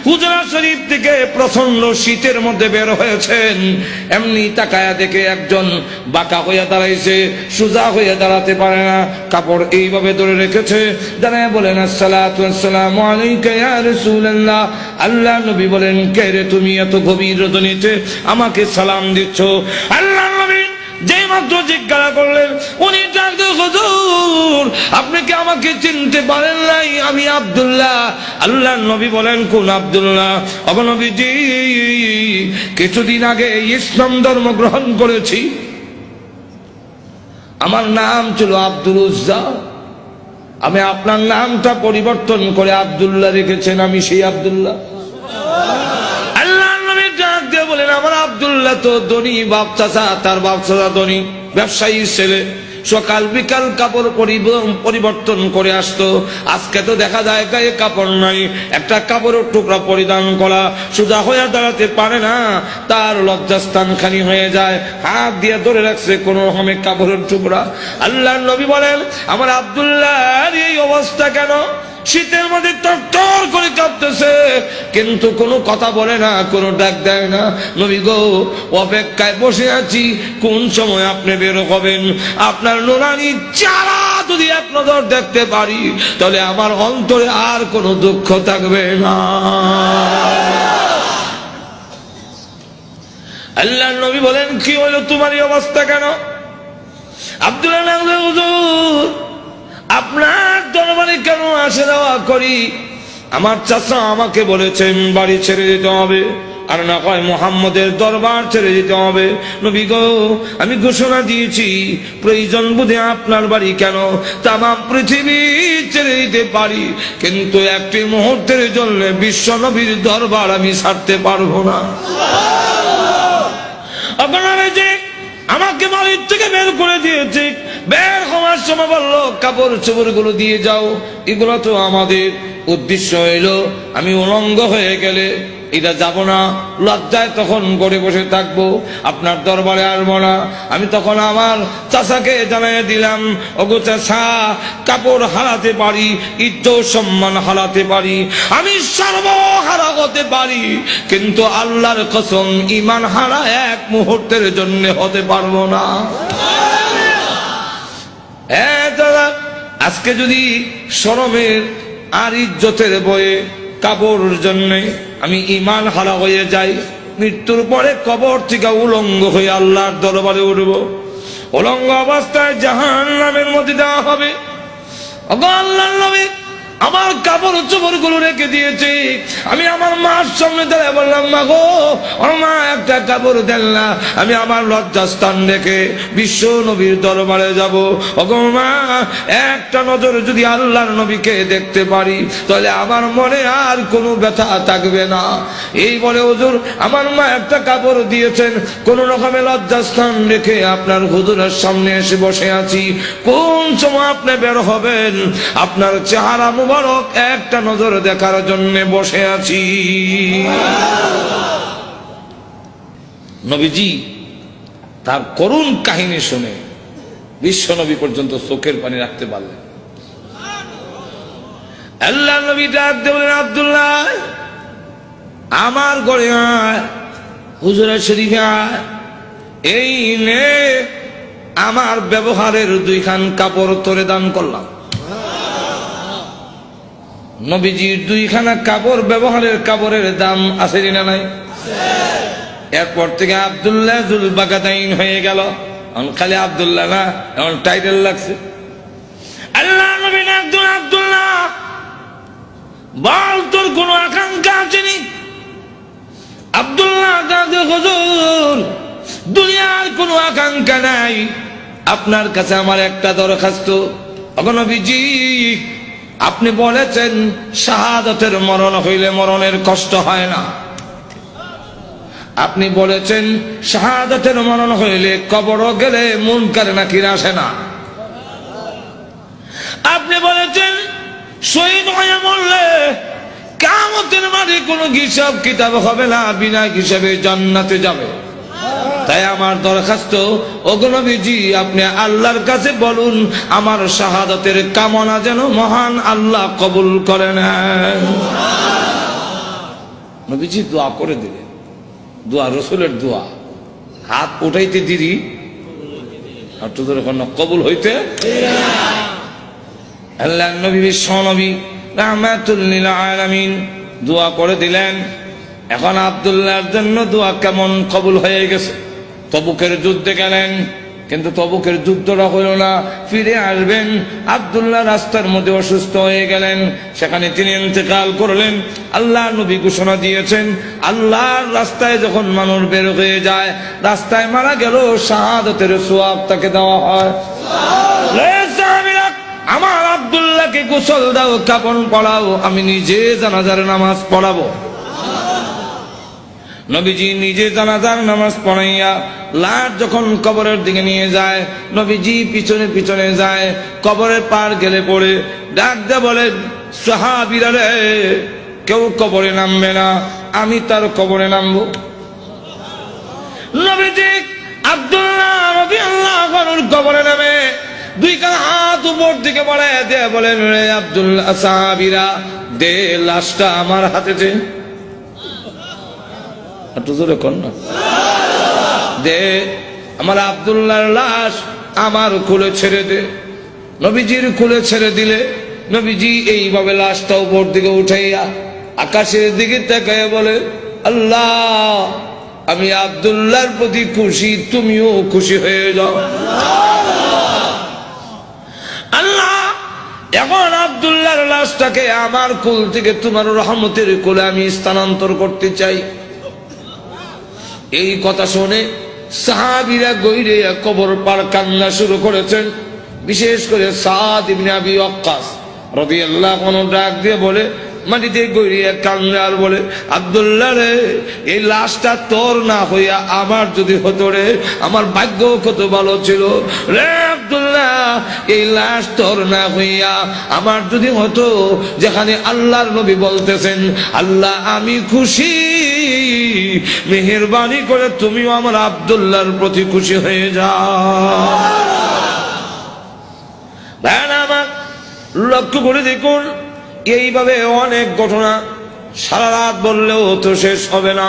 হুজরা শরীফ থেকে প্রচন্ড শীতের মধ্যে বের হয়েছেন, এমনি তাকায়া দেখে একজন বাঁকা হইয়া দাঁড়াইছে, সোজা হইয়া দাঁড়াতে পারে না, কাপড় এইভাবে ধরে রেখেছে। দাঁড়ায় বলেন আসসালাতু ওয়াসসালামু আলাইকা ইয়া রাসূলুল্লাহ। আল্লাহ নবী বলেন, কে রে তুমি এত গভীর রজনীতে আমাকে সালাম দিচ্ছ? আল্লাহ নবী যে মাত্র জিজ্ঞাসা করলেন, উনি ডাকতে, হুজুর আপনি কি আমাকে চিনতে পারেন নাই? আমি আব্দুল্লাহ। আল্লাহ নবী বলেন, কোন আব্দুল্লাহ? নবীজি, কিছুদিন আগে ইসলাম ধর্ম গ্রহণ করেছি, আমার নাম ছিল আব্দুল উজ্জা, আমি আপনার নামটা পরিবর্তন করে আব্দুল্লাহ রেখেছেন, আমি সেই আব্দুল্লাহ। বলেন, আমার আব্দুল্লাহ তো ধনী বাপ চাচা, তার বাপ চাচা ধনী ব্যবসায়ী ছেলে, সকাল বিকাল কাপড় পরিবর্তন করে আসতো। আজকে তো দেখা যায় গায়ে কাপড় নাই, একটা কাপড়ের টুকরা পরিধান করা, সোজা হয়ে দাঁড়াতে পারে না, তার লজ্জাস্থান খানি হয়ে যায়, হাত দিয়ে ধরে রাখছে কোন রকমে কাপড়ের টুকরা। আল্লাহ নবী বলেন, আমার আব্দুল্লাহর এই অবস্থা কেন? শীতের মধ্যে তরতর করে কাঁপতেছে, কিন্তু কোনো কথা বলে না, কোনো ডাক দেয় না। নবী গো, অপেক্ষায় বসে আছি, কোন সময় আপনি বের হবেন? আপনার নুরানি চেহারা যদি এক নজর দেখতে পারি, তাহলে আমার অন্তরে আর কোনো দুঃখ থাকবে না। আল্লাহ নবী বলেন, কি হলো তোমার এই অবস্থা কেন? আব্দুল্লাহ, হুজুর আপনার দরবারে কেন আসা যাওয়া করি? আমার চাচা আমাকে বলেছেন বাড়ি ছেড়ে যেতে হবে, আর না হয় মুহাম্মদের দরবার ছেড়ে যেতে হবে। নবী গো, আমি ঘোষণা দিয়েছি, প্রয়োজন বুঝে আপনার বাড়ি কেন তাম পৃথিবী ছেড়ে দিতে পারি, কিন্তু একটি মুহূর্তের জন্য বিশ্ব নবীর দরবার আমি ছাড়তে পারবো না। আপনারা যে আমাকে বাড়ির থেকে বের করে দিয়েছে, বের হওয়ার সময় বললো কাপড় চোপড় গুলো দিয়ে যাও, এগুলো তো আমাদের। উদ্দেশ্য হইল আমি উলঙ্গ হয়ে গেলে এটা যাব না, লজ্জায় তখন করে বসে থাকবো, আপনার দরবারে আসবো না। আমি তখন আমার চাচাকে জানাই দিলাম, ওগো চাচা, কাপড় হারাতে পারি, ইজ্জত সম্মান হারাতে পারি, আমি সর্বহারা হতে পারি, কিন্তু আল্লাহর কসম ঈমান হারা এক মুহূর্তের জন্য হতে পারবো না। দাদা, আজকে যদি শরমের আর ইজ্জতের বয়ে কাপড়ের জন্য আমি ঈমান হারা হয়ে যাই, মৃত্যুর পরে কবর থেকে উলঙ্গ হয়ে আল্লাহর দরবারে উঠব, উলঙ্গ অবস্থায় জাহান্নামের মধ্যে দেওয়া হবে। আল্লাহর নবী আমার কাপড় চোপড় গুলো রেখে দিয়েছে, আমি আমার মার সামনে দাঁড়িয়ে বললাম, মা গো, ওর মা একটা কাপড় দেন না, আমি আমার লজ্জাস্থান রেখে বিশ্ব নবীর দরবারে যাব। ওগো মা, একটা নজর যদি আল্লাহর নবীকে দেখতে পারি, তাহলে আমার মনে আর কোনো ব্যথা থাকবে না। এই বলে হুজুর আমার মা একটা কাপড় দিয়েছেন, কোন রকমের লজ্জাস্থান রেখে আপনার হুজুরের সামনে এসে বসে আছি। কোন সময় আপনি বের হবেন, আপনার চেহারা মুবারক একটা নজর দেখার জন্য বসে আছি। নবীজি তার করুণ কাহিনী শুনে বিশ্ব নবী পর্যন্ত চোখের পানি রাখতে পারলেন। আল্লাহ নবী ডাক দিয়ে বলেন, আব্দুল্লাহ আমার ঘরে আয়, হুজুরের শরীফে আয়, এই নে আমার ব্যবহারের দুইখান কাপড় তোরে দান করলাম। নবীজির দুইখানা কাপড়, ব্যবহারের কাপড়ের দাম আছে না নাই? এরপর থেকে আব্দুল্লাহ জুল বাগাদাইন হয়ে গেল, খালি আব্দুল্লাহ না, এমন টাইটেল লাগছে। আল্লাহ নবী আব্দুল্লাহ বল, তোর কোন আকাঙ্ক্ষা আছে নি? আব্দুল্লাহ হুজুর দুনিয়ার কোনো আকাঙ্ক্ষা নাই, আপনার কাছে আমার একটা দরখাস্ত। নবীজি আপনি বলেছেন শাহাদাতের মরণ হইলে মরণের কষ্ট হয় না, আপনি বলেছেন শাহাদাতের মরণ হইলে কবর গেলে মুনকার নাকির আসে না, আপনি বলেছেন শহীদ হয়ে মরলে কিয়ামতের মাঠে কোনো হিসাব কিতাব হবে না, বিনা হিসাবে জান্নাতে যাবে। তাই আমার দরখাস্ত, ওগো নবীজি আপনি আল্লাহর কাছে বলুন আমার শাহাদাতের কামনা যেন মহান আল্লাহ কবুল করে নেন। নবীজি দোয়া করে দিলেন, দোয়া রসুলের দোয়া, হাত উঠাইতে দিদি আর তো কবুল হইতে আল্লাহ নবী বিশ্ব নবী রাহমাতুল লিল আলামিন দোয়া করে দিলেন। এখন আব্দুল্লাহর জন্য দোয়া কেমন কবুল হয়ে গেছে। তবুকের যুদ্ধে গেলেন, কিন্তু তবুকের যুদ্ধটা হইল না, ফিরে আসবেন। আব্দুল্লাহ রাস্তার মধ্যে অসুস্থ হয়ে গেলেন, সেখানে তিনি ইন্তেকাল করলেন। আল্লাহ নবী ঘোষণা দিয়েছেন, আল্লাহর রাস্তায় যখন মানুষ বের হয়ে যায়, রাস্তায় মারা গেল শাহাদাতের সওয়াব তাকে দেওয়া হয়। আমার আব্দুল্লাহকে গোসল দাও, কাফন পরাও, আমি নিজে জানাজার নামাজ পড়াবো। নবীজি নিজে জানাজার নামাজ পড়াইয়া লাশ যখন কবরের দিকে নিয়ে যায়, নবীজি পিছনে পিছনে যায়। কবরের পার গেলে পড়ে ডাক দিয়ে বলেন, সাহাবীরা রে, কেউ কবরে নামবে না, আমি তার কবরে নামবো। নবীজি আব্দুল্লাহ রাদিয়াল্লাহু আনহুর কবরে নামে দুই কাঁধ হাত উপর দিকে বাড়ায় দিয়ে বলেন, রে আব্দুল্লাহ, সাহাবীরা দে লাশটা আমার হাতে দে। একটু জোরে কর না, দে আমার আব্দুল্লাহর লাশ আমার কোলে ছেড়ে দে। নবীজির কোলে ছেড়ে দিলে নবীজি এইভাবে লাশটা উপর দিকে উঠাইয়া আকাশের দিকে তাকায় বলে, আল্লাহ, আমি আব্দুল্লাহর প্রতি খুশি, তুমিও খুশি হয়ে যাও। আল্লাহ, এখন আব্দুল্লাহর লাশটাকে আমার কোল থেকে তোমার রহমতের কোলে আমি স্থানান্তর করতে চাই। এই কথা শুনে সাহাবীরা গইরে কবর পার কান্না শুরু করেছেন। বিশেষ করে সাদ ইবনে আবি ওয়াক্কাস রাদিয়াল্লাহু আনহু ডাক দিয়ে বলে, মাটিতে গইরে কান্না আর বলে, আব্দুল্লাহ রে, এই লাশটা তোর না হইয়া আমার যদি হতো রে, আমার ভাগ্য কত ভালো ছিল রে আব্দুল্লাহ। এই লাশ তোর না হইয়া আমার যদি হতো, যেখানে আল্লাহর নবী বলতেছেন, আল্লাহ আমি খুশি, মেহেরবানি করে তুমিও আমার আব্দুল্লাহর প্রতি খুশি হয়ে যাও। আমার লক্ষ্য করে দেখুন, এইভাবে অনেক ঘটনা সারা রাত বললেও তো শেষ হবে না।